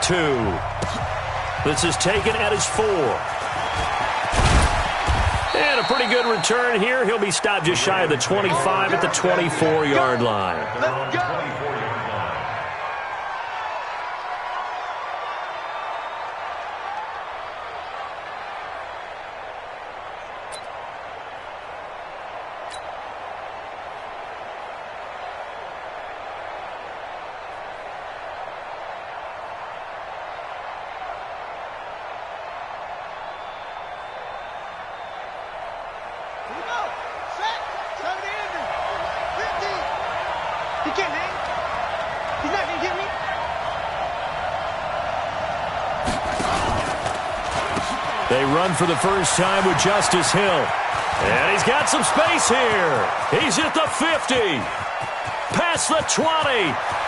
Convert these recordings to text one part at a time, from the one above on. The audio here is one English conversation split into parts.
2. This is taken at his 4. And a pretty good return here. He'll be stopped just shy of the 25 at the 24-yard line. Let's go. They run for the first time with Justice Hill. And he's got some space here. He's at the 50. Past the 20.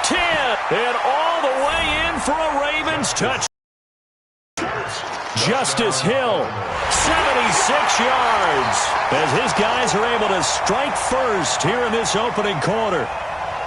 10. And all the way in for a Ravens touch. Justice Hill, 76 yards. As his guys are able to strike first here in this opening quarter.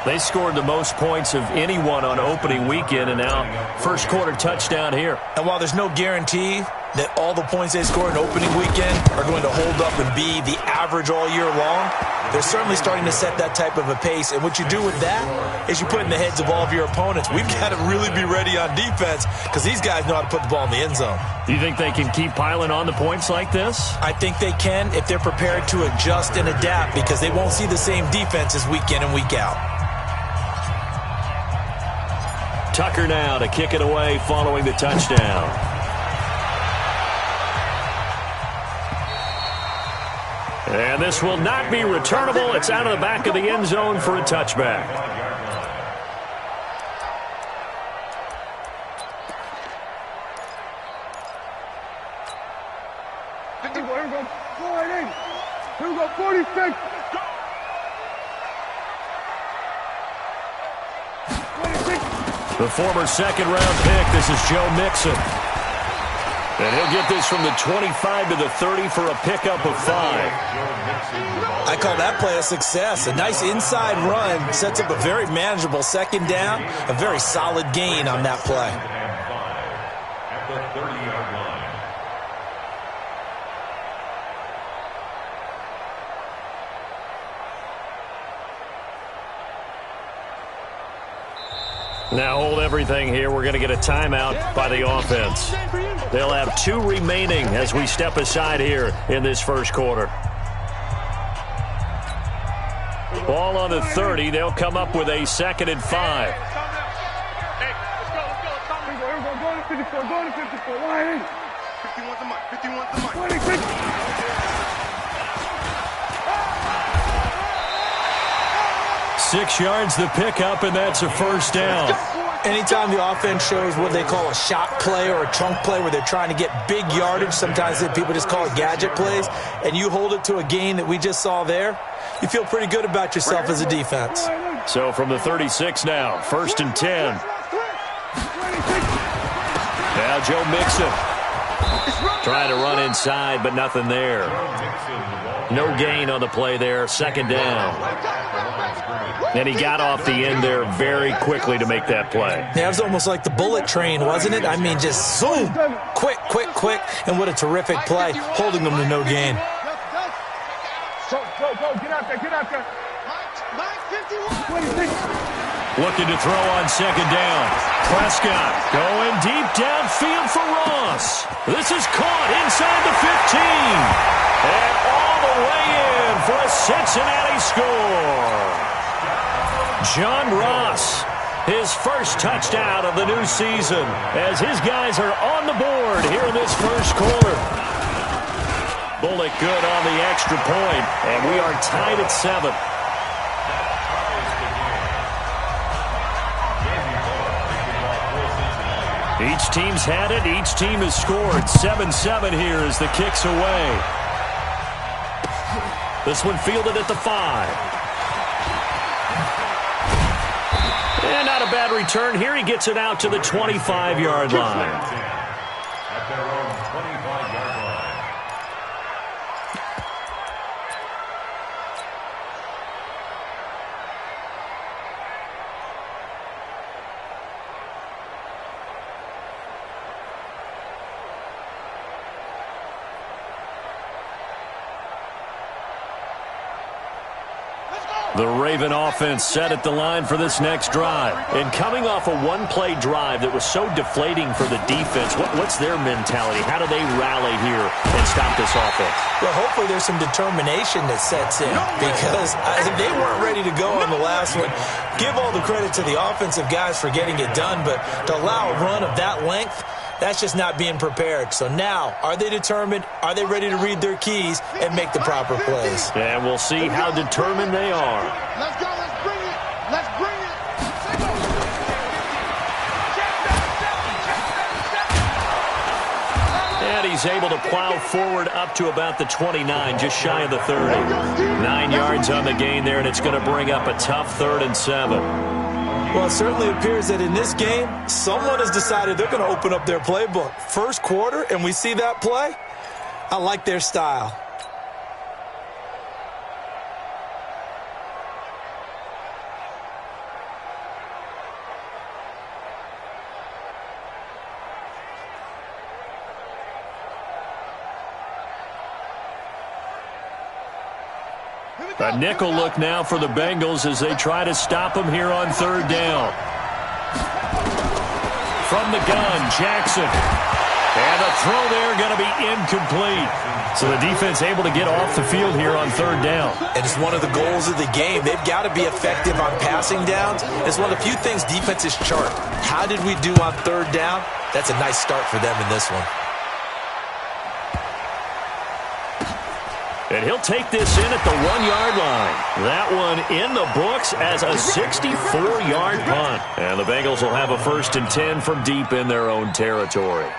They scored the most points of anyone on opening weekend, and now first quarter touchdown here. And while there's no guarantee that all the points they score in opening weekend are going to hold up and be the average all year long, they're certainly starting to set that type of a pace. And what you do with that is you put in the heads of all of your opponents, we've got to really be ready on defense because these guys know how to put the ball in the end zone. Do you think they can keep piling on the points like this? I think they can if they're prepared to adjust and adapt because they won't see the same defenses week in and week out. Tucker now to kick it away following the touchdown. And this will not be returnable. It's out of the back of the end zone for a touchback. Here we go, 46. The former second-round pick, this is Joe Mixon. And he'll get this from the 25 to the 30 for a pickup of 5. I call that play a success. A nice inside run sets up a very manageable second down, a very solid gain on that play. At the 30-yard line. Now hold everything here. We're going to get a timeout by the offense. They'll have 2 remaining as we step aside here in this first quarter. Ball on the 30. They'll come up with a 2nd and 5. Hey, let's go. Here we go. Go to 54. Go to 54. Line in. 51's the mark. 51's the mark. 6 yards the pickup, and that's a first down. Anytime the offense shows what they call a shot play or a chunk play where they're trying to get big yardage, sometimes people just call it gadget plays, and you hold it to a gain that we just saw there, you feel pretty good about yourself as a defense. So from the 36 now, 1st and 10. Now Joe Mixon trying to run inside, but nothing there. No gain on the play there, 2nd down. And he got off the end there very quickly to make that play. Yeah, it was almost like the bullet train, wasn't it? I mean, just zoom, quick, and what a terrific play, holding them to no gain. Go, get out there. Mike, 51. Looking to throw on 2nd down. Prescott going deep downfield for Ross. This is caught inside the 15. And all the way in for a Cincinnati score. John Ross, his first touchdown of the new season as his guys are on the board here in this first quarter. Bullock good on the extra point, and we are tied at 7. Each team's had it. Each team has scored. 7-7 here as the kick's away. This one fielded at the 5. And not a bad return here. He gets it out to the 25-yard line. At their own 25-yard line. The Raven offense set at the line for this next drive. And coming off a one-play drive that was so deflating for the defense, what's their mentality? How do they rally here and stop this offense? Well, hopefully there's some determination that sets in because they weren't ready to go on the last one. Give all the credit to the offensive guys for getting it done, but to allow a run of that length, that's just not being prepared. So now, are they determined? Are they ready to read their keys and make the proper plays? And we'll see how determined they are. Let's go. Let's bring it. Let's bring it. And he's able to plow forward up to about the 29, just shy of the 30. 9 yards on the gain there, and it's going to bring up a tough 3rd and 7. Well, it certainly appears that in this game, someone has decided they're going to open up their playbook. First quarter, and we see that play. I like their style. A nickel look now for the Bengals as they try to stop him here on 3rd down. From the gun, Jackson. And the throw there going to be incomplete. So the defense able to get off the field here on 3rd down. And it's one of the goals of the game. They've got to be effective on passing downs. It's one of the few things defenses chart. How did we do on 3rd down? That's a nice start for them in this one. And he'll take this in at the 1-yard line. That one in the books as a 64-yard punt. And the Bengals will have a 1st and 10 from deep in their own territory.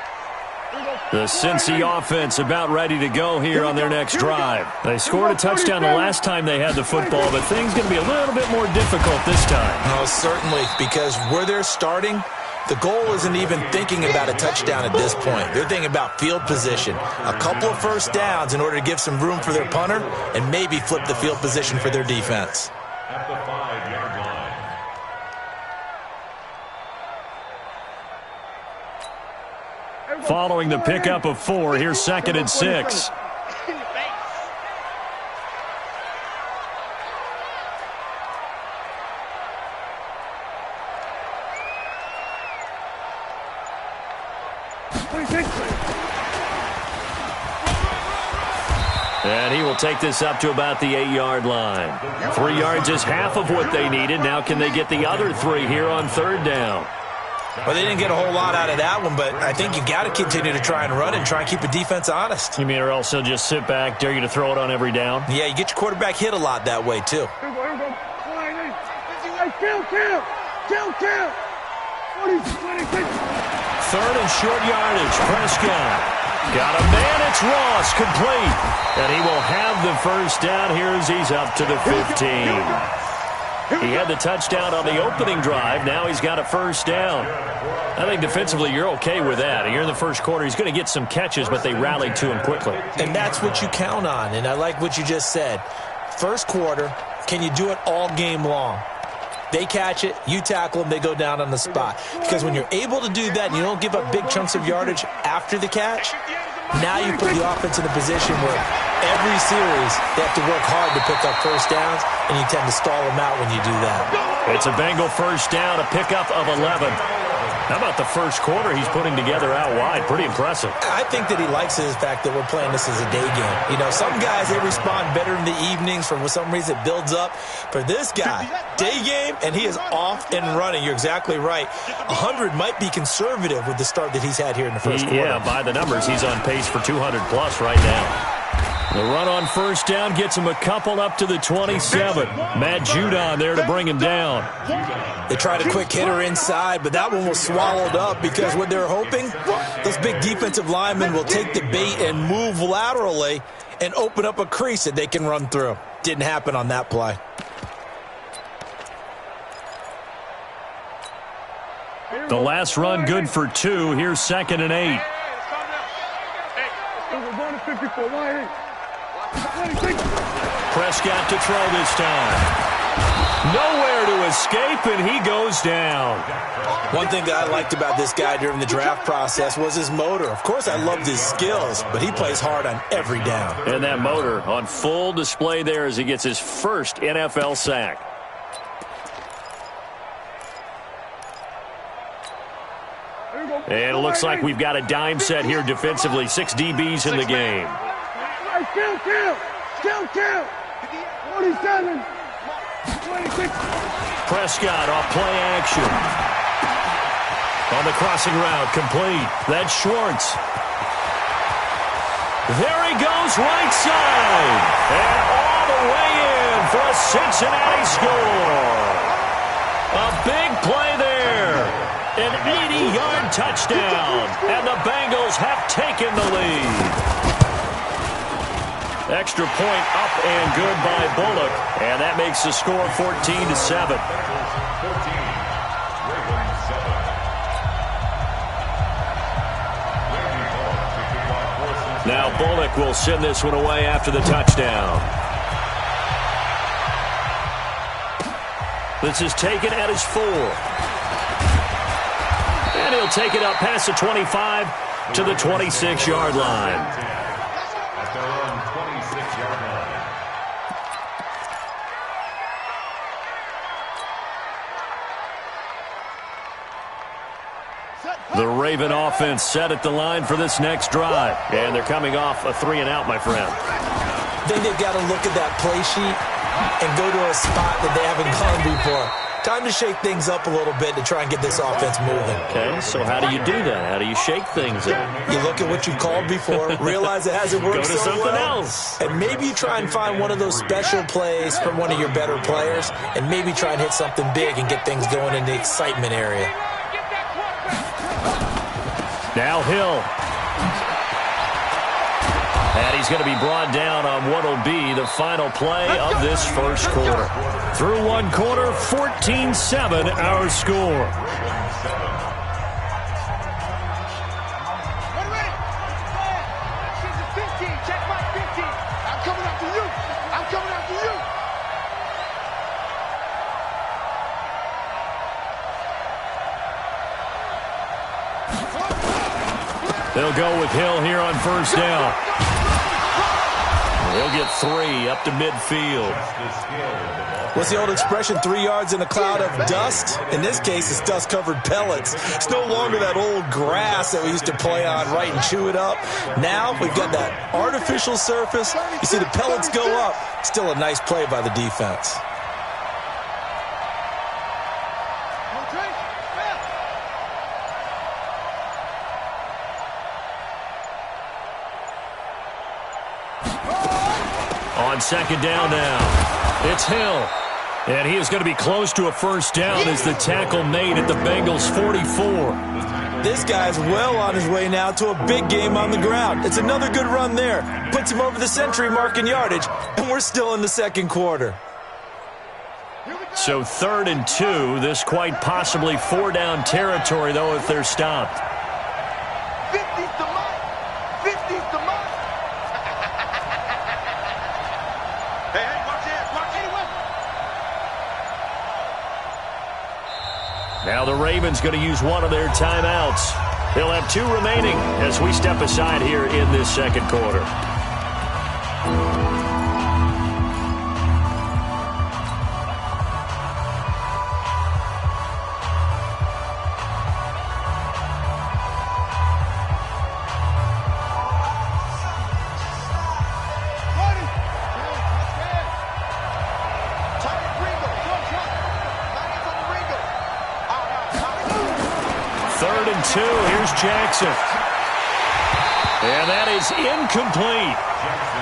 The Cincy offense about ready to go here on their next drive. They scored a touchdown the last time they had the football, but things going to be a little bit more difficult this time. Oh, certainly, because where they're starting, the goal isn't even thinking about a touchdown at this point. They're thinking about field position, a couple of 1st downs in order to give some room for their punter and maybe flip the field position for their defense. At the 5-yard line. Following the pickup of 4, here's 2nd and 6. And he will take this up to about the 8-yard line. 3 yards is half of what they needed. Now can they get the other 3 here on 3rd down? Well, they didn't get a whole lot out of that one, but I think you got to continue to try and run and try and keep the defense honest. You mean or else they'll just sit back, dare you to throw it on every down? Yeah, you get your quarterback hit a lot that way, too. Here we go. Hey, kill. 40, 26. 3rd and short yardage. Prescott. Got a man. It's Ross. Complete. And he will have the 1st down here as he's up to the 15. He had the touchdown on the opening drive. Now he's got a 1st down. I think defensively you're okay with that. Here in the 1st quarter, he's going to get some catches, but they rallied to him quickly. And that's what you count on, and I like what you just said. 1st quarter, can you do it all game long? They catch it, you tackle them, they go down on the spot. Because when you're able to do that and you don't give up big chunks of yardage after the catch, now you put the offense in a position where every series they have to work hard to pick up 1st downs, and you tend to stall them out when you do that. It's a Bengal 1st down, a pickup of 11. How about the 1st quarter he's putting together out wide? Pretty impressive. I think that he likes the fact that we're playing this as a day game. You know, some guys, they respond better in the evenings. For some reason, it builds up. For this guy, day game, and he is off and running. You're exactly right. 100 might be conservative with the start that he's had here in the 1st quarter. Yeah, by the numbers, he's on pace for 200-plus right now. The run on 1st down gets him a couple up to the 27. Matt Judon there to bring him down. They tried a quick hitter inside, but that one was swallowed up because what they're hoping, those big defensive linemen will take the bait and move laterally and open up a crease that they can run through. Didn't happen on that play. The last run good for 2. Here's 2nd and 8. We're going to 54. Why? Prescott to throw this time. Nowhere to escape, and he goes down. One thing that I liked about this guy during the draft process was his motor. Of course, I loved his skills, but he plays hard on every down. And that motor on full display there as he gets his first NFL sack. And it looks like we've got a dime set here defensively. 6 DBs in the game. Kill. 47. 26. Prescott off play action. On the crossing route, complete. That's Schwartz. There he goes, right side. And all the way in for a Cincinnati score. A big play there. An 80-yard touchdown. And the Bengals have taken the lead. Extra point up and good by Bullock. And that makes the score 14-7. Now Bullock will send this one away after the touchdown. This is taken at his 4. And he'll take it up past the 25 to the 26-yard line. At their own 26-yard line. The Raven offense set at the line for this next drive. And they're coming off a 3-and-out, my friend. I think they've got to look at that play sheet and go to a spot that they haven't gone before. Time to shake things up a little bit to try and get this offense moving. Okay, so how do you do that? How do you shake things up? You look at what you called before, realize it hasn't worked Go to so something well, else. and maybe you try and find one of those special plays from one of your better players, and maybe try and hit something big and get things going in the excitement area. Now Hill. And he's going to be brought down on what will be the final play of this first quarter. Through one quarter, 14-7 our score. They'll go with Hill here on first down. He'll get 3 up to midfield. What's the old expression, 3 yards in a cloud of dust? In this case, it's dust-covered pellets. It's no longer that old grass that we used to play on, right, and chew it up. Now we've got that artificial surface. You see the pellets go up. Still a nice play by the defense. On second down now, it's Hill. And he is going to be close to a first down as the tackle made at the Bengals' 44. This guy's well on his way now to a big game on the ground. It's another good run there. Puts him over the century mark in yardage, and we're still in the second quarter. So 3rd and 2, this quite possibly 4-down territory, though, if they're stopped. 50's the mark. 50's the mark. Hey, watch it. Now the Ravens going to use one of their timeouts. They'll have 2 remaining as we step aside here in this second quarter. Here's Jackson. And that is incomplete.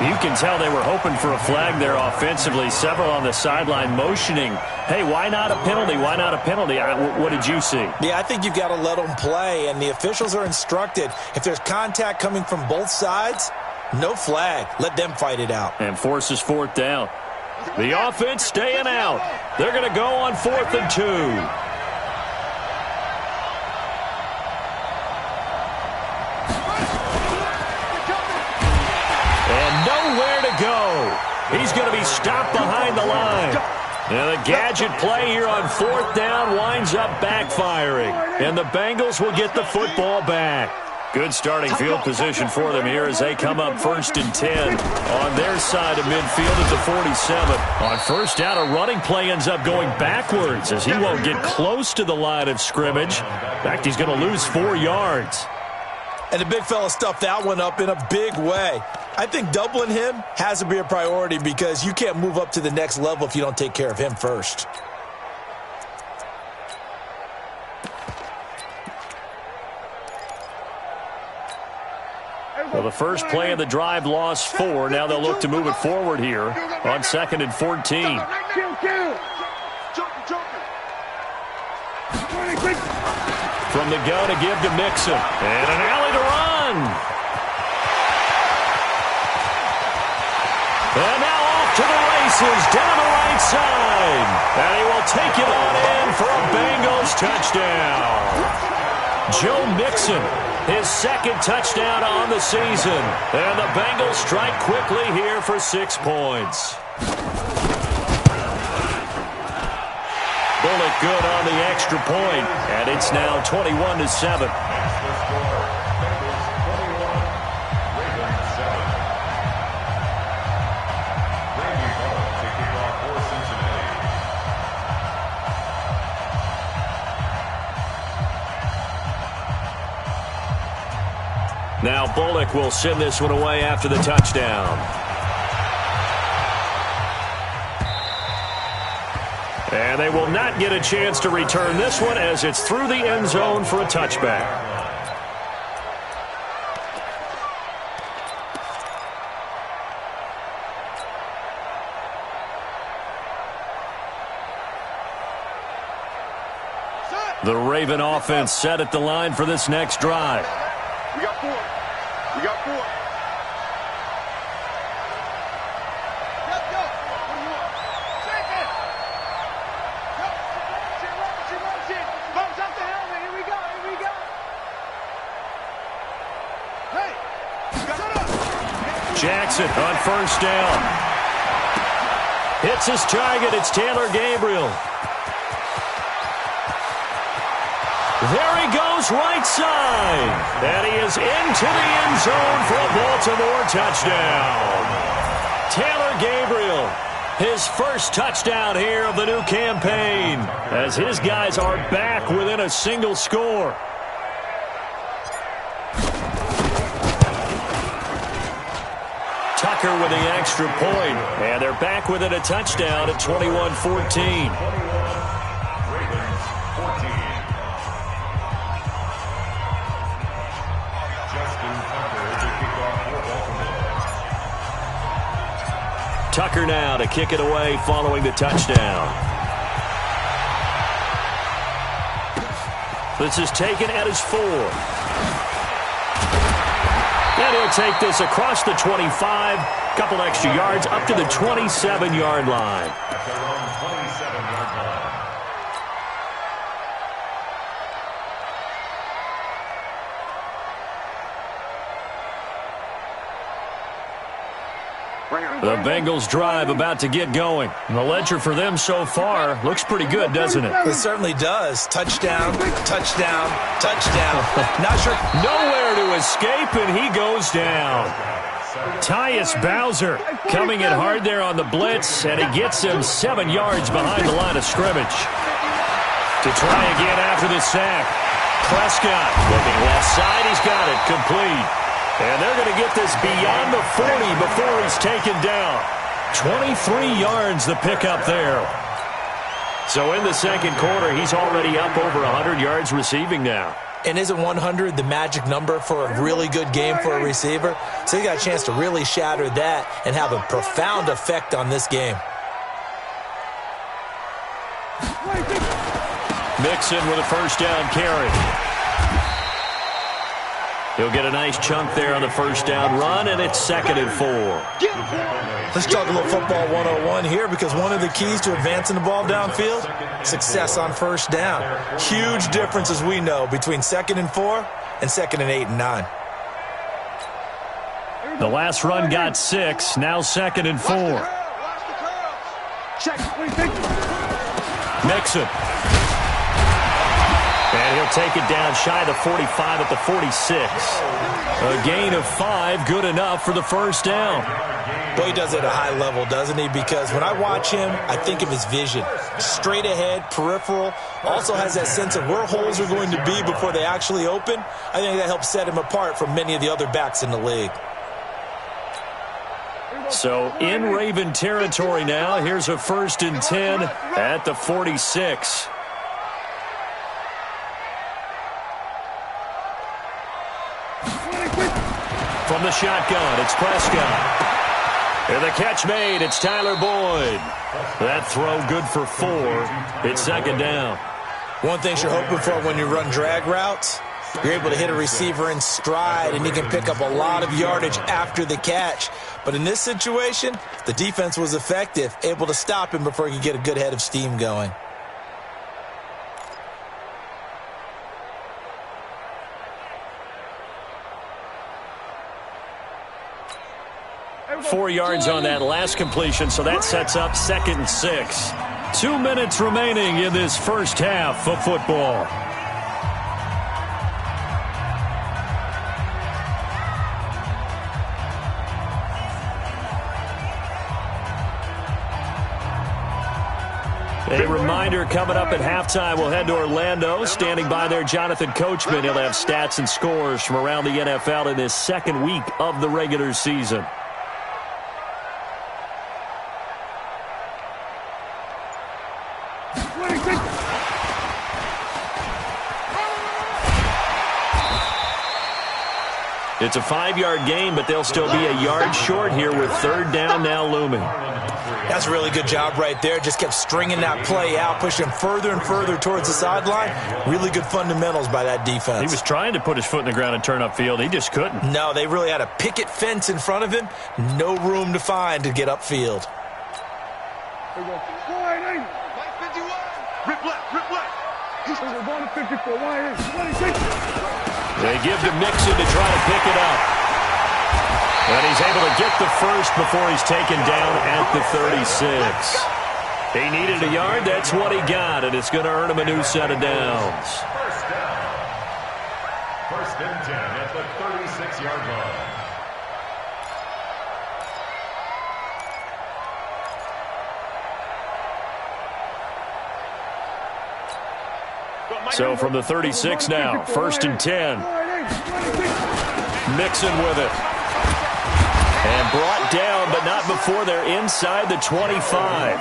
You can tell they were hoping for a flag there offensively. Several on the sideline motioning, hey, why not a penalty? Why not a penalty? What did you see? Yeah, I think you've got to let them play, and the officials are instructed. If there's contact coming from both sides, no flag. Let them fight it out. And forces 4th down. The offense staying out. They're going to go on 4th and 2. He's going to be stopped behind the line. And the gadget play here on 4th down winds up backfiring. And the Bengals will get the football back. Good starting field position for them here as they come up 1st and 10 on their side of midfield at the 47. On 1st down, a running play ends up going backwards as he won't get close to the line of scrimmage. In fact, he's going to lose 4 yards. And the big fella stuffed that one up in a big way. I think doubling him has to be a priority because you can't move up to the next level if you don't take care of him first. Well, the first play of the drive lost 4. Now they'll look to move it forward here on 2nd and 14. From the gun to give to Mixon. And an alley to run. And now off to the races down the right side. And he will take it on in for a Bengals touchdown. Joe Mixon, his 2nd touchdown on the season. And the Bengals strike quickly here for 6 points. Bullock good on the extra point, and it's now 21-7. Now Bullock will send this one away after the touchdown. And they will not get a chance to return this one as it's through the end zone for a touchback. The Raven offense set at the line for this next drive. We got 4. We got 4. Let's go. What do you want? Take it. Rush it. Bumps up the helmet. Here we go. Here we go. Hey. Shut up. Jackson on 1st down. Hits his target. It's Taylor Gabriel. There he goes right side. And he is into the end zone for a Baltimore touchdown. Taylor Gabriel, his first touchdown here of the new campaign, as his guys are back within a single score. Tucker with the extra point, and they're back within a touchdown at 21-14. Tucker now to kick it away following the touchdown. This is taken at his 4. And he'll take this across the 25, couple extra yards up to the 27-yard line. The Bengals drive about to get going. And the ledger for them so far looks pretty good, doesn't it? It certainly does. Touchdown, touchdown, touchdown. Not sure. Nowhere to escape, and he goes down. Tyus Bowser coming in hard there on the blitz, and he gets him 7 yards behind the line of scrimmage. To try again after the sack. Prescott looking left side. He's got it complete. And they're going to get this beyond the 40 before he's taken down. 23 yards the pickup there. So in the second quarter, he's already up over 100 yards receiving now. And isn't 100 the magic number for a really good game for a receiver? So he got a chance to really shatter that and have a profound effect on this game. Mixon with a first down carry. He'll get a nice chunk there on the first down run, and it's 2nd and 4. Let's talk a little football 101 here, because one of the keys to advancing the ball downfield, success on first down. Huge difference, as we know, between 2nd and 4 and 2nd and 8 and 9. The last run got 6, now 2nd and 4. Check. Mixon. And he'll take it down shy of the 45 at the 46. A gain of 5, good enough for the first down. Boy, he does it at a high level, doesn't he? Because when I watch him, I think of his vision. Straight ahead, peripheral, also has that sense of where holes are going to be before they actually open. I think that helps set him apart from many of the other backs in the league. So in Raven territory now, here's a 1st and 10 at the 46. From the shotgun, it's Prescott. And the catch made, it's Tyler Boyd. That throw good for 4. It's 2nd down. One thing you're hoping for when you run drag routes, you're able to hit a receiver in stride, and you can pick up a lot of yardage after the catch. But in this situation, the defense was effective, able to stop him before he could get a good head of steam going. 4 yards on that last completion, so that sets up 2nd and 6. 2 minutes remaining in this first half of football. A reminder, coming up at halftime, we'll head to Orlando. Standing by there, Jonathan Coachman. He'll have stats and scores from around the NFL in this 2nd week of the regular season. It's a 5-yard gain, but they'll still be a yard short here with 3rd down now looming. That's a really good job right there. Just kept stringing that play out, pushing further and further towards the sideline. Really good fundamentals by that defense. He was trying to put his foot in the ground and turn upfield. He just couldn't. No, they really had a picket fence in front of him. No room to find to get upfield. There we go. Wide eight. Rip left, rip left. We're going to 54. Wide eight. 26. They give to Mixon to try to pick it up. And he's able to get the first before he's taken down at the 36. He needed a yard. That's what he got, and it's going to earn him a new set of downs. First down. 1st and 10 at the 36-yard line. So from the 36 now, 1st and 10. Mixon with it. And brought down, but not before they're inside the 25.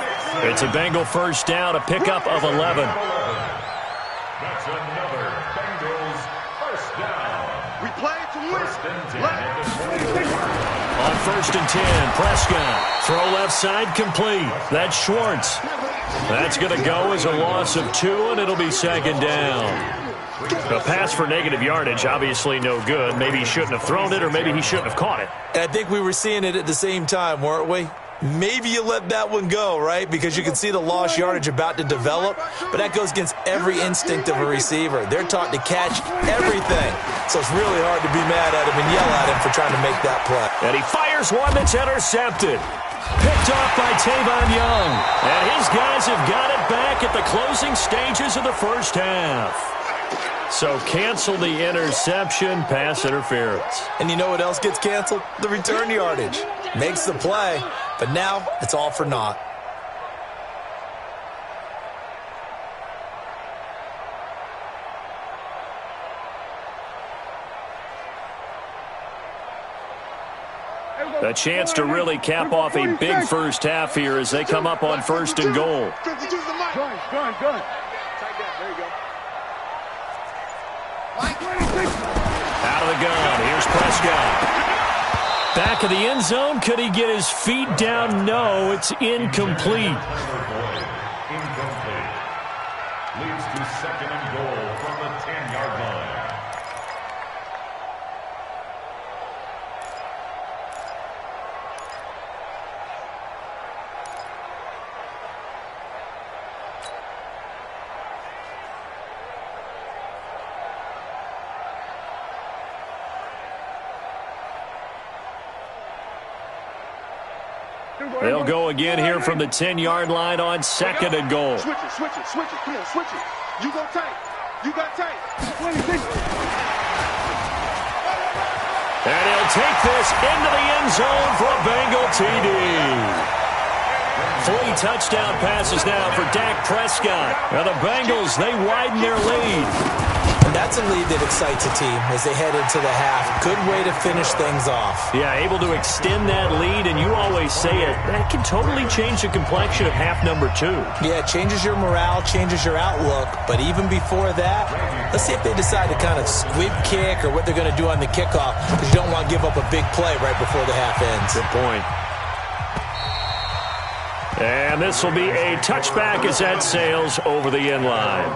It's a Bengal first down, a pickup of 11. That's another Bengals first down. We play to win. 1st and 10 at the 20. On 1st and 10, Prescott. Throw left side complete. That's Schwartz. That's going to go as a loss of 2, and it'll be 2nd down. A pass for negative yardage, obviously no good. Maybe he shouldn't have thrown it, or maybe he shouldn't have caught it. And I think we were seeing it at the same time, weren't we? Maybe you let that one go, right? Because you can see the lost yardage about to develop, but that goes against every instinct of a receiver. They're taught to catch everything, so it's really hard to be mad at him and yell at him for trying to make that play. And he fires one that's intercepted. Picked off by Tavon Young. And his guys have got it back at the closing stages of the first half. So cancel the interception, pass interference. And you know what else gets canceled? The return yardage. Makes the play, but now it's all for naught. A chance to really cap off a big first half here as they come up on 1st and goal. Gun. There you go. Out of the gun, here's Prescott. Back of the end zone, could he get his feet down? No, it's incomplete. Incomplete. Leads to 2nd and goal from the 10-yard line. They'll go again here from the 10-yard line on 2nd and goal. Switch it. Come on, switch it. You go tight. You got tight. And he'll take this into the end zone for a Bengal TD. 3 touchdown passes now for Dak Prescott. Now the Bengals, they widen their lead. And that's a lead that excites a team as they head into the half. Good way to finish things off. Yeah, able to extend that lead, and you always say it, that can totally change the complexion of half number 2. Yeah, it changes your morale, changes your outlook. But even before that, let's see if they decide to kind of squib kick or what they're going to do on the kickoff, because you don't want to give up a big play right before the half ends. Good point. And this will be a touchback as that sails over the end line.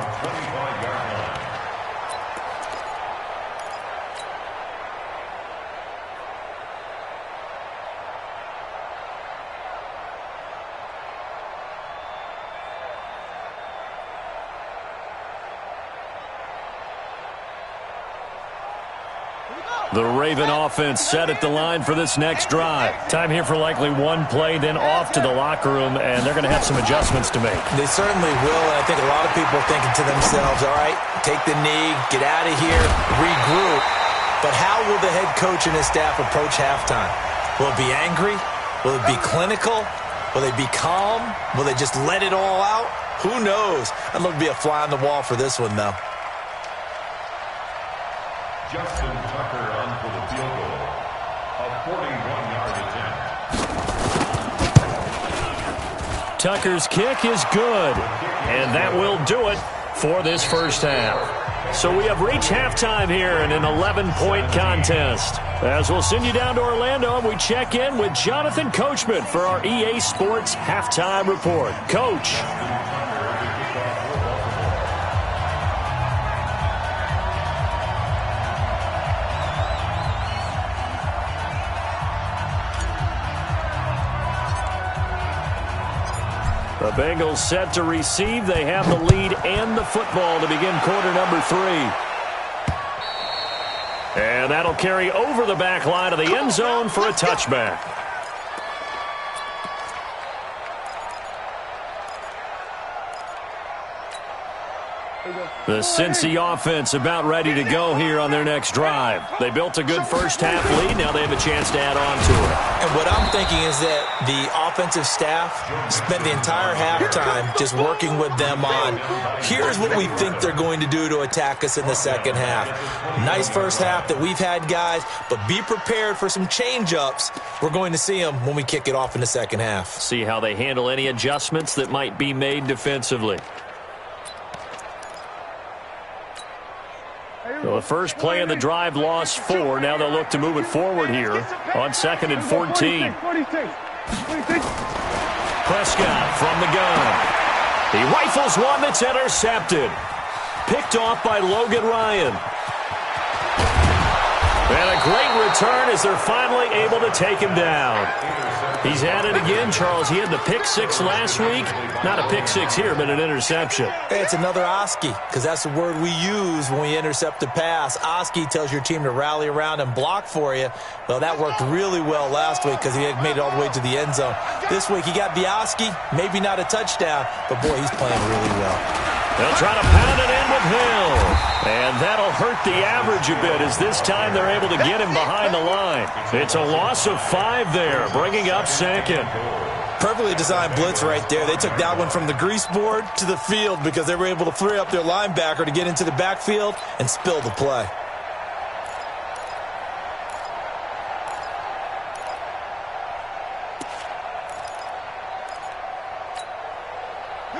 The Raven offense set at the line for this next drive. Time here for likely one play, then off to the locker room, and they're going to have some adjustments to make. They certainly will, and I think a lot of people are thinking to themselves, all right, take the knee, get out of here, regroup. But how will the head coach and his staff approach halftime? Will it be angry? Will it be clinical? Will they be calm? Will they just let it all out? Who knows? I'd love to be a fly on the wall for this one, though. Justin Tucker on for the field goal. A 41-yard attempt. Tucker's kick is good, and that will do it for this first half. So we have reached halftime here in an 11-point contest. As we'll send you down to Orlando, we check in with Jonathan Coachman for our EA Sports Halftime Report. Coach. The Bengals set to receive. They have the lead and the football to begin quarter number 3. And that'll carry over the back line of the end zone for a touchback. The Cincy offense about ready to go here on their next drive. They built a good first half lead. Now they have a chance to add on to it. And what I'm thinking is that the offensive staff spent the entire halftime just working with them on, here's what we think they're going to do to attack us in the second half. Nice first half that we've had, guys, but be prepared for some change-ups. We're going to see them when we kick it off in the second half. See how they handle any adjustments that might be made defensively. So the first play of the drive lost 4. Now they'll look to move it forward here on 2nd and 14. Prescott from the gun. He rifles one that's intercepted. Picked off by Logan Ryan. And a great return as they're finally able to take him down. He's at it again, Charles. He had the pick 6 last week. Not a pick 6 here, but an interception. Hey, it's another Oski, because that's the word we use when we intercept a pass. Oski tells your team to rally around and block for you. Well, that worked really well last week because he had made it all the way to the end zone. This week he got the Oski, maybe not a touchdown, but boy, he's playing really well. They'll try to pound it in with Hill. And that'll hurt the average a bit as this time they're able to get him behind the line. It's a loss of 5 there, bringing up 2nd. Perfectly designed blitz right there. They took that one from the grease board to the field because they were able to free up their linebacker to get into the backfield and spill the play.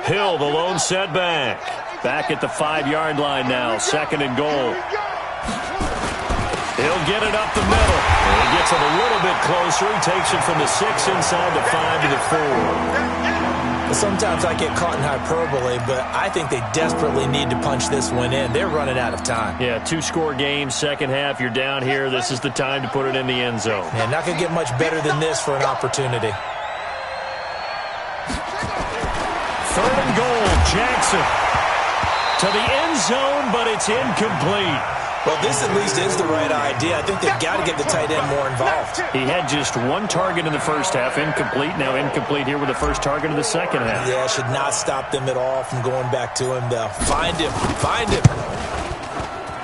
Hill, the lone setback. Back at the 5-yard line now, 2nd and goal. He'll get it up the middle. And he gets it a little bit closer. He takes it from the 6 inside the 5 to the 4. Sometimes I get caught in hyperbole, but I think they desperately need to punch this one in. They're running out of time. Yeah, 2-score game, second half. You're down here. This is the time to put it in the end zone. Man, not going to get much better than this for an opportunity. 3rd and goal, Jackson. To the end zone, but it's incomplete. Well, this at least is the right idea. I think they've got to get the tight end more involved. He had just one target in the first half, incomplete. Now incomplete here with the first target of the second half. Yeah, should not stop them at all from going back to him, though. Find him. Find him.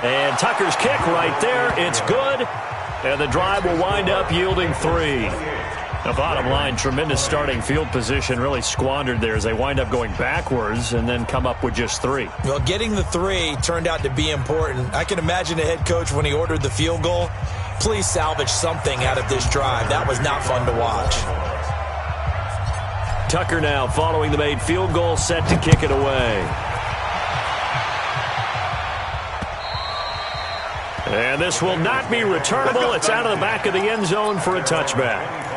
And Tucker's kick right there. It's good. And the drive will wind up yielding 3. The bottom line, tremendous starting field position, really squandered there as they wind up going backwards and then come up with just 3. Well, getting the 3 turned out to be important. I can imagine the head coach when he ordered the field goal. Please salvage something out of this drive. That was not fun to watch. Tucker now following the made field goal, set to kick it away. And this will not be returnable. It's out of the back of the end zone for a touchback.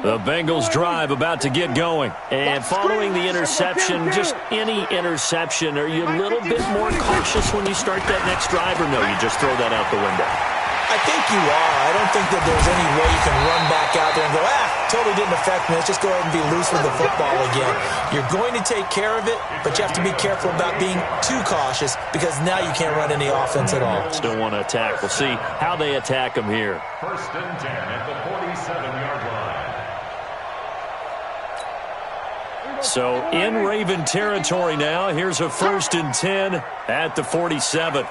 The Bengals drive about to get going. And following the interception, just any interception, are you a little bit more cautious when you start that next drive, or no, you just throw that out the window? I think you are. I don't think that there's any way you can run back out there and go, totally didn't affect me. Let's just go ahead and be loose with the football again. You're going to take care of it, but you have to be careful about being too cautious because now you can't run any offense at all. Still want to attack. We'll see how they attack them here. 1st and 10 at the 47-yard line. So in Raven territory now. Here's a 1st and 10 at the 47.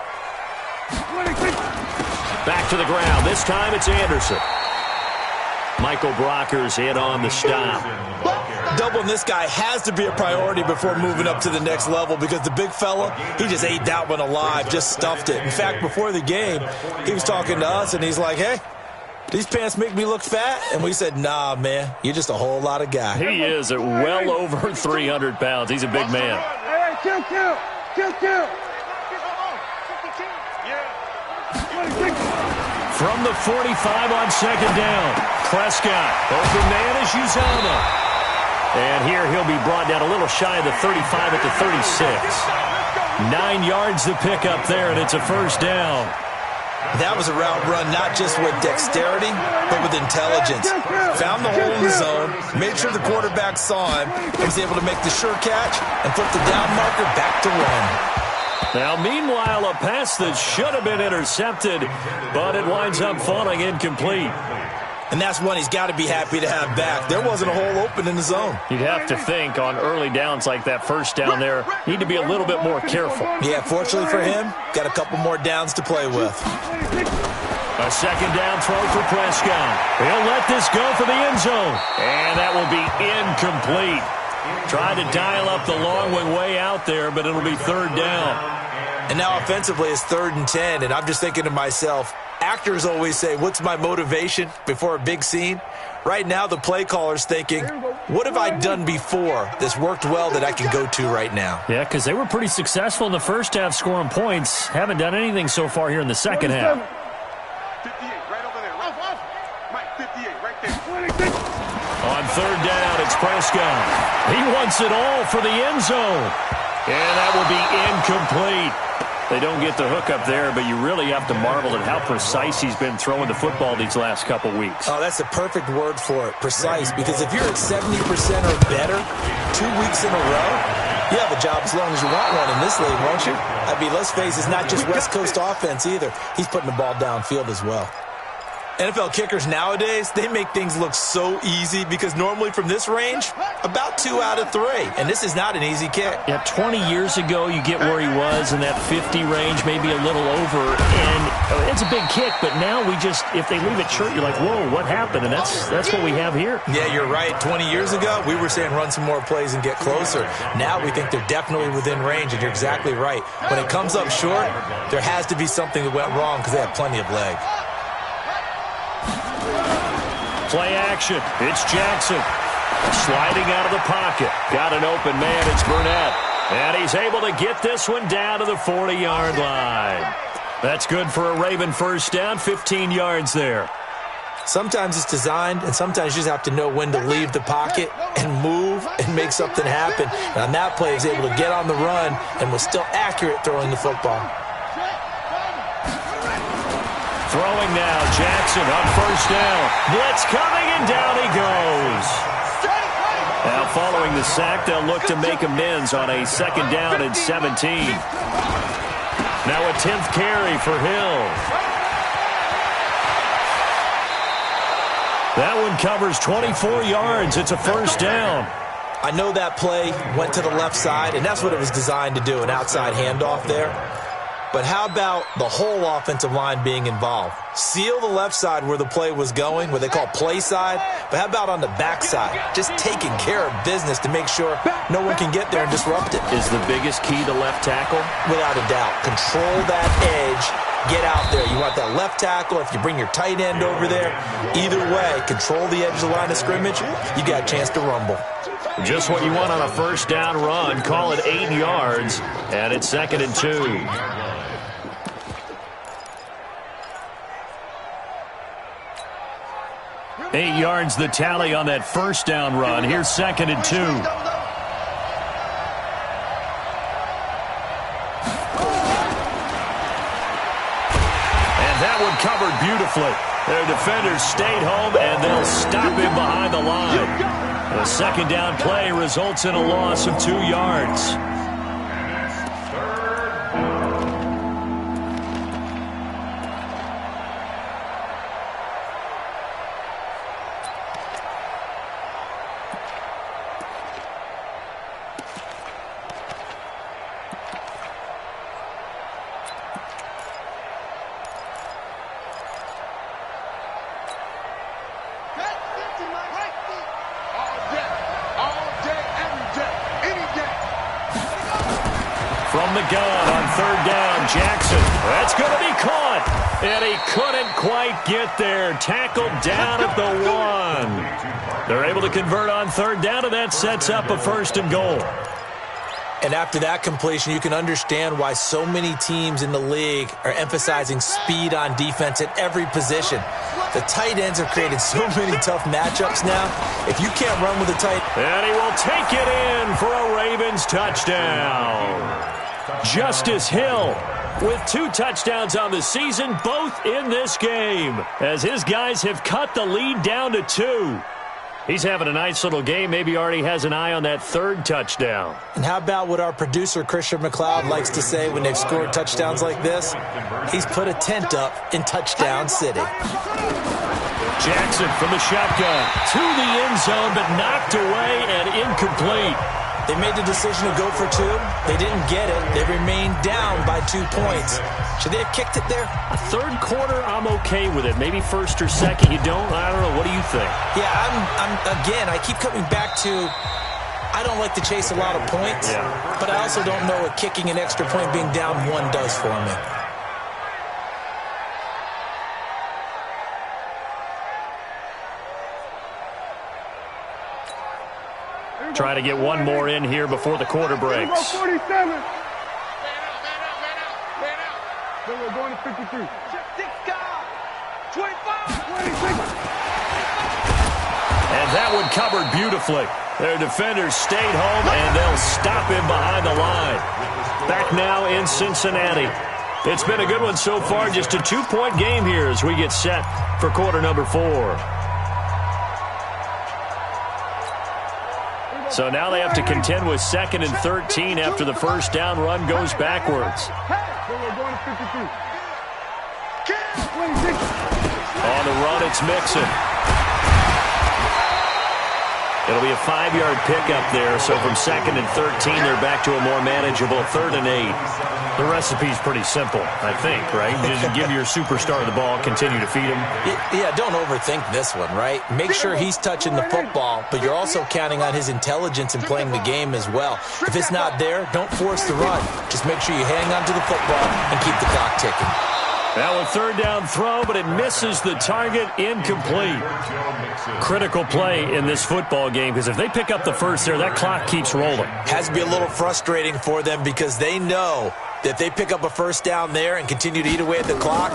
Back to the ground. This time it's Anderson. Michael Brockers in on the stop. Doubling this guy has to be a priority before moving up to the next level because the big fella, he just ate that one alive, just stuffed it. In fact, before the game, he was talking to us, and he's like, hey, these pants make me look fat? And we said, nah, man, you're just a whole lot of guy. He is at well over 300 pounds. He's a big man. Hey, kill. From the 45 on 2nd down, Prescott. Open man is Uzama. And here he'll be brought down a little shy of the 35 at the 36. 9 yards to pick up there, and it's a 1st down. That was a route run not just with dexterity, but with intelligence. Found the hole in the zone, made sure the quarterback saw him, and was able to make the sure catch and flip the down marker back to run. Now, meanwhile, a pass that should have been intercepted, but it winds up falling incomplete. And that's one he's got to be happy to have back. There wasn't a hole open in the zone. You'd have to think on early downs like that 1st down there, need to be a little bit more careful. Yeah, fortunately for him, got a couple more downs to play with. A 2nd down throw for Prescott. He'll let this go for the end zone. And that will be incomplete. Tried to dial up the long one way out there, but it'll be 3rd down. And now offensively it's 3rd and 10, and I'm just thinking to myself, actors always say, what's my motivation before a big scene? Right now the play caller's thinking, what have I done before that's worked well that I can go to right now? Yeah, because they were pretty successful in the first half scoring points. Haven't done anything so far here in the second half. 58, right over there. Mike, 58, right there. On 3rd down, it's Prescott. He wants it all for the end zone. And that will be incomplete. They don't get the hook up there, but you really have to marvel at how precise he's been throwing the football these last couple weeks. Oh, that's the perfect word for it, precise, because if you're at 70% or better 2 weeks in a row, you have a job as long as you want one in this league, won't you? I mean, let's face it, it's not just West Coast offense either. He's putting the ball downfield as well. NFL kickers nowadays, they make things look so easy because normally from this range, about 2 out of 3. And this is not an easy kick. Yeah, 20 years ago, you get where he was in that 50 range, maybe a little over. And it's a big kick, but now we just, if they leave it short, you're like, whoa, what happened? And that's what we have here. Yeah, you're right. 20 years ago, we were saying run some more plays and get closer. Now we think they're definitely within range, and you're exactly right. When it comes up short, there has to be something that went wrong because they have plenty of leg. Play action. It's Jackson. Sliding out of the pocket. Got an open man. It's Burnett. And he's able to get this one down to the 40-yard line. That's good for a Raven 1st down. 15 yards there. Sometimes it's designed, and sometimes you just have to know when to leave the pocket and move and make something happen. And on that play, he was able to get on the run and was still accurate throwing the football. Throwing now, Jackson on first down. Blitz coming, and down he goes. Now following the sack, they'll look to make amends on a second down and 17. Now a 10th carry for Hill. That one covers 24 yards. It's a first down. I know that play went to the left side, and that's what it was designed to do, an outside handoff there. But how about the whole offensive line being involved? Seal the left side where the play was going, what they call play side. But how about on the back side? Just taking care of business to make sure no one can get there and disrupt it. Is the biggest key to left tackle? Without a doubt. Control that edge. Get out there. You want that left tackle. If you bring your tight end over there, either way, control the edge of the line of scrimmage, you got a chance to rumble. Just what you want on a first down run. Call it 8 yards, and it's 2nd and 2. Eight yards the tally on that first down run. Here's 2nd and 2. And that one covered beautifully. Their defenders stayed home, and they'll stop him behind the line. The second down play results in a loss of 2 yards. From the gun on third down, Jackson. That's going to be caught. And he couldn't quite get there. Tackled down at the 1. They're able to convert on third down, and that sets up a 1st and goal. And after that completion, you can understand why so many teams in the league are emphasizing speed on defense at every position. The tight ends have created so many tough matchups now. If you can't run with a tight... And he will take it in for a Ravens touchdown. Justice Hill with 2 touchdowns on the season, both in this game, as his guys have cut the lead down to 2. He's having a nice little game. Maybe already has an eye on that 3rd touchdown. And how about what our producer, Christian McLeod, likes to say when they've scored touchdowns like this? He's put a tent up in Touchdown City. Jackson from the shotgun to the end zone, but knocked away and incomplete. They made the decision to go for 2. They didn't get it. They remained down by 2 points. Should they have kicked it there? A third quarter, I'm okay with it. Maybe first or second, you don't? I don't know. What do you think? Yeah, again, I keep coming back to I don't like to chase a lot of points, but I also don't know what kicking an extra point being down 1 does for me. Try to get one more in here before the quarter breaks. 47. Man out. Then we're going to 53. 25. 26. And that one covered beautifully. Their defenders stayed home, and they'll stop him behind the line. Back now in Cincinnati. It's been a good one so far. Just a 2-point game here as we get set for quarter number 4. So now they have to contend with 2nd and 13 after the first down run goes backwards. On the run, it's Mixon. It'll be a 5-yard pickup there, so from 2nd and 13, they're back to a more manageable 3rd and 8. The recipe's pretty simple, I think, right? Just give your superstar the ball, continue to feed him. Yeah, don't overthink this one, right? Make sure he's touching the football, but you're also counting on his intelligence in playing the game as well. If it's not there, don't force the run. Just make sure you hang on to the football and keep the clock ticking. Now a third down throw, but it misses the target, incomplete. Critical play in this football game, because if they pick up the first there, that clock keeps rolling. Has to be a little frustrating for them because they know that if they pick up a first down there and continue to eat away at the clock,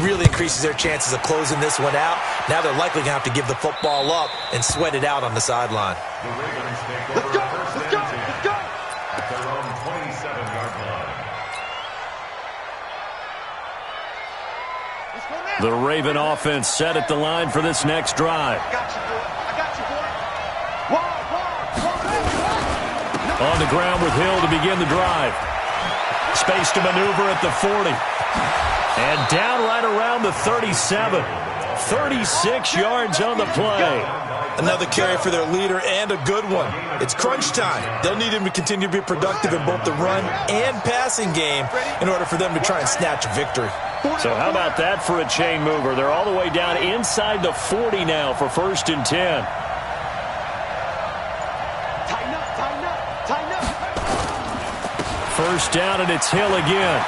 really increases their chances of closing this one out. Now they're likely going to have to give the football up and sweat it out on the sideline. Let's go! Let's go! Let's go! At their own 27-yard line. Let's go now! The Raven offense set at the line for this next drive. On the ground with Hill to begin the drive. Space to maneuver at the 40. And down right around the 37. 36 yards on the play. Another carry for their leader and a good one. It's crunch time. They'll need him to continue to be productive in both the run and passing game in order for them to try and snatch a victory. So how about that for a chain mover? They're all the way down inside the 40 now for 1st and 10. First down, and it's Hill again.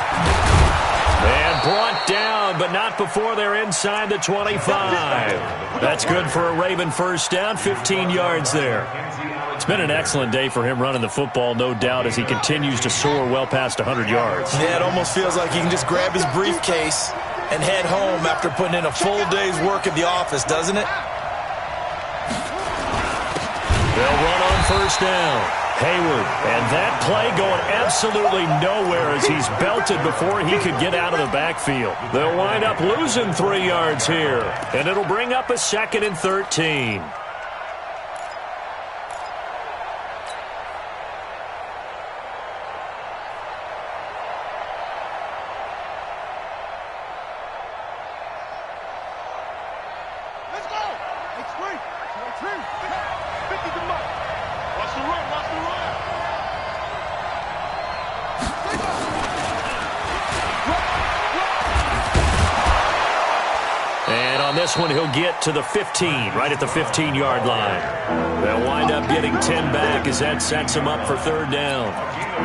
And brought down, but not before they're inside the 25. That's good for a Raven first down, 15 yards there. It's been an excellent day for him running the football, no doubt, as he continues to soar well past 100 yards. Yeah, it almost feels like he can just grab his briefcase and head home after putting in a full day's work at the office, doesn't it? They'll run on first down. Hayward, and that play going absolutely nowhere as he's belted before he could get out of the backfield. They'll wind up losing 3 yards here, and it'll bring up a 2nd and 13. Let's go! It's free! It's free! 50 to mark! Watch the run! Watch the run! And on this one, he'll get to the 15, right at the 15-yard line. They'll wind up getting 10 back as that sets them up for 3rd down.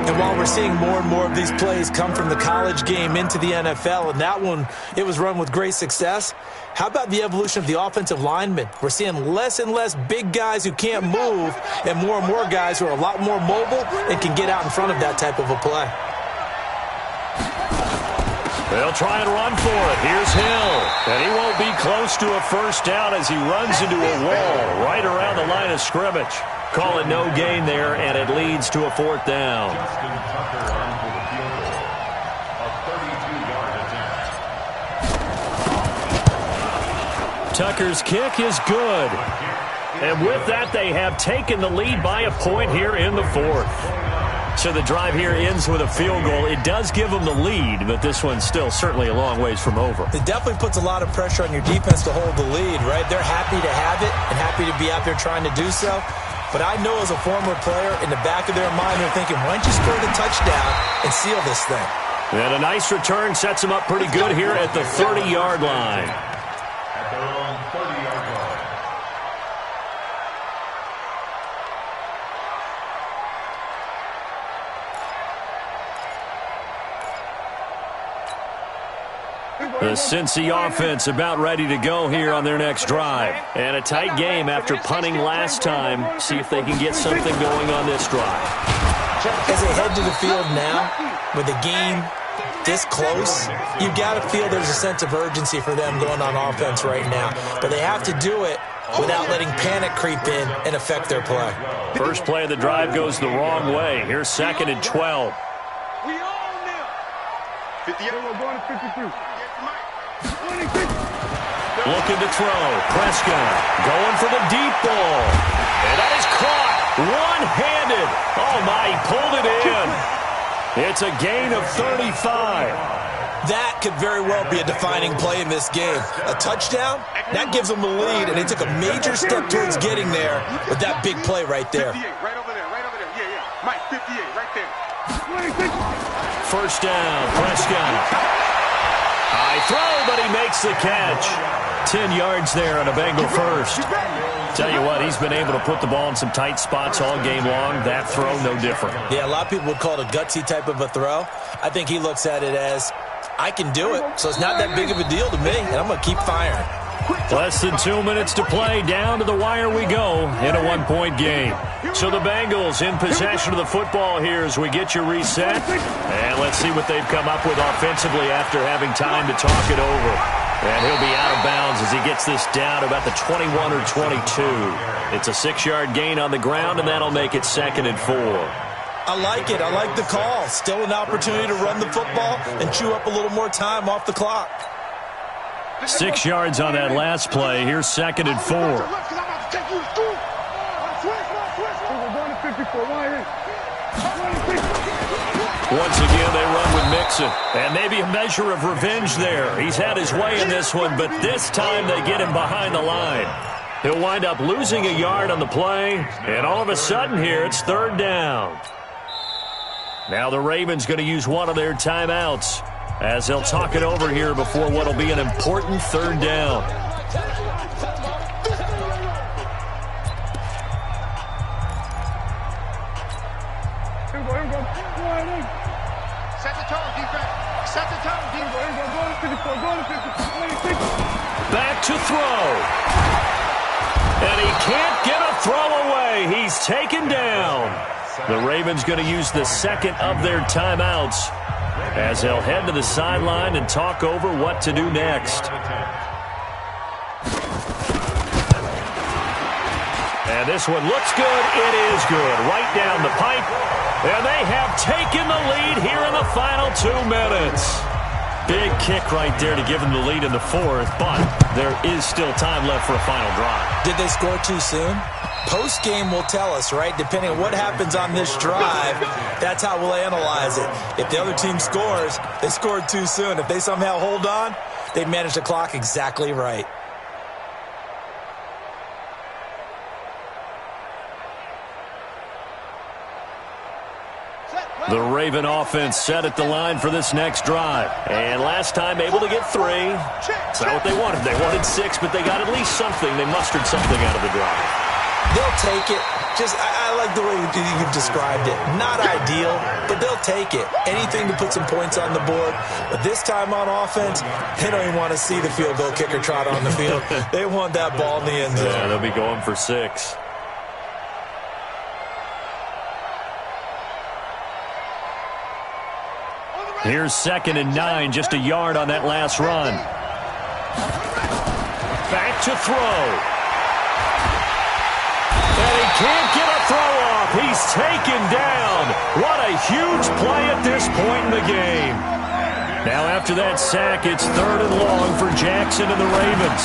And while we're seeing more and more of these plays come from the college game into the NFL, and that one, it was run with great success, how about the evolution of the offensive linemen? We're seeing less and less big guys who can't move and more guys who are a lot more mobile and can get out in front of that type of a play. They'll try and run for it. Here's Hill. And he won't be close to a first down as he runs into a wall right around the line of scrimmage. Call it no gain there, and it leads to a 4th down. Tucker's kick is good. And with that, they have taken the lead by a point here in the 4th. So the drive here ends with a field goal. It does give them the lead, but this one's still certainly a long ways from over. It definitely puts a lot of pressure on your defense to hold the lead, right? They're happy to have it and happy to be out there trying to do so. But I know as a former player, in the back of their mind, they're thinking, why don't you score the touchdown and seal this thing? And a nice return sets them up pretty good here at the 30-yard line. At their own 30-yard line. The Cincy offense about ready to go here on their next drive. And a tight game after punting last time. See if they can get something going on this drive. As they head to the field now, with the game this close, you've got to feel there's a sense of urgency for them going on offense right now. But they have to do it without letting panic creep in and affect their play. First play of the drive goes the wrong way. Here's 2nd and 12. We own them! 58. We're going to 52. 26. Looking to throw. Prescott going for the deep ball. And that is caught one-handed. Oh, my, he pulled it in. It's a gain of 35. That could very well be a defining play in this game. A touchdown, that gives them the lead, and they took a major step towards getting there with that big play right there. 58, right over there, right over there. Yeah, yeah. Mike, 58, right there. 26. First down, Prescott. High throw, but he makes the catch. 10 yards there on a Bengal first. Tell you what, he's been able to put the ball in some tight spots all game long. That throw, no different. Yeah, a lot of people would call it a gutsy type of a throw. I think he looks at it as, I can do it, so it's not that big of a deal to me, and I'm going to keep firing. Less than 2 minutes to play. Down to the wire we go in a one-point game. So the Bengals in possession of the football here as we get you reset. And let's see what they've come up with offensively after having time to talk it over. And he'll be out of bounds as he gets this down to about the 21 or 22. It's a 6-yard gain on the ground, and that'll make it 2nd and 4. I like it. I like the call. Still an opportunity to run the football and chew up a little more time off the clock. 6 yards on that last play. Here's 2nd and 4. Once again, they run with Mixon. And maybe a measure of revenge there. He's had his way in this one, but this time they get him behind the line. He'll wind up losing a yard on the play, and all of a sudden here, it's 3rd down. Now the Ravens going to use one of their timeouts as they'll talk it over here before what will be an important 3rd down. Set the tone, defense. Set the tone, defense. Back to throw. And he can't get a throw away. He's taken down. The Ravens going to use the 2nd of their timeouts as they'll head to the sideline and talk over what to do next. And this one looks good. It is good. Right down the pipe. And they have taken the lead here in the final 2 minutes. Big kick right there to give them the lead in the 4th, but there is still time left for a final drive. Did they score too soon? Post-game will tell us, right? Depending on what happens on this drive, that's how we'll analyze it. If the other team scores, they scored too soon. If they somehow hold on, they managed the clock exactly right. The Raven offense set at the line for this next drive. And last time able to get 3. It's not what they wanted. They wanted 6, but they got at least something. They mustered something out of the drive. They'll take it. I like the way you've described it. Not ideal, but they'll take it. Anything to put some points on the board. But this time on offense, they don't even want to see the field goal kicker trot on the field. They want that ball in the end zone. Yeah, they'll be going for 6. Here's 2nd and 9, just a yard on that last run. Back to throw. And he can't get a throw off. He's taken down. What a huge play at this point in the game. Now after that sack, it's 3rd and long for Jackson and the Ravens.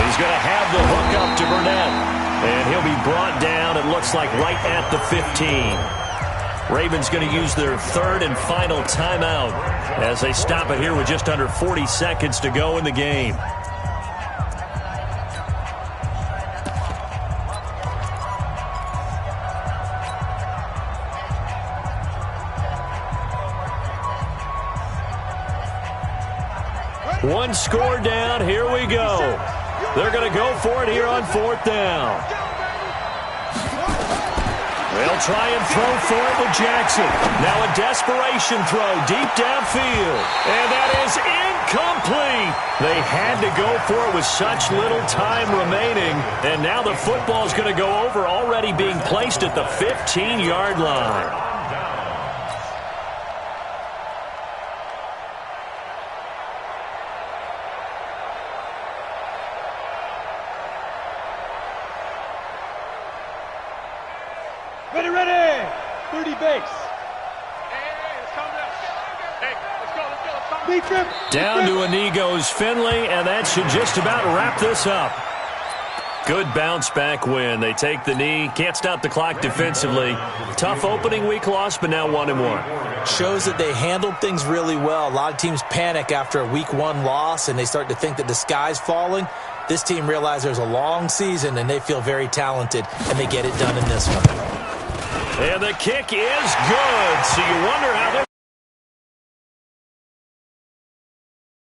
He's going to have the hook up to Burnett. And he'll be brought down, it looks like, right at the 15. Ravens going to use their 3rd and final timeout as they stop it here with just under 40 seconds to go in the game. One score down. Here we go. They're going to go for it here on 4th down. They'll try and throw for it with Jackson. Now a desperation throw deep downfield. And that is incomplete. They had to go for it with such little time remaining. And now the football is going to go over, already being placed at the 15-yard line. Ready. 30 base. Hey, let's go. Down to a knee goes Finley, and that should just about wrap this up. Good bounce-back win. They take the knee. Can't stop the clock defensively. Tough opening week loss, but now 1-1. Shows that they handled things really well. A lot of teams panic after a week 1 loss, and they start to think that the sky's falling. This team realizes there's a long season, and they feel very talented, and they get it done in this one. And the kick is good. So you wonder how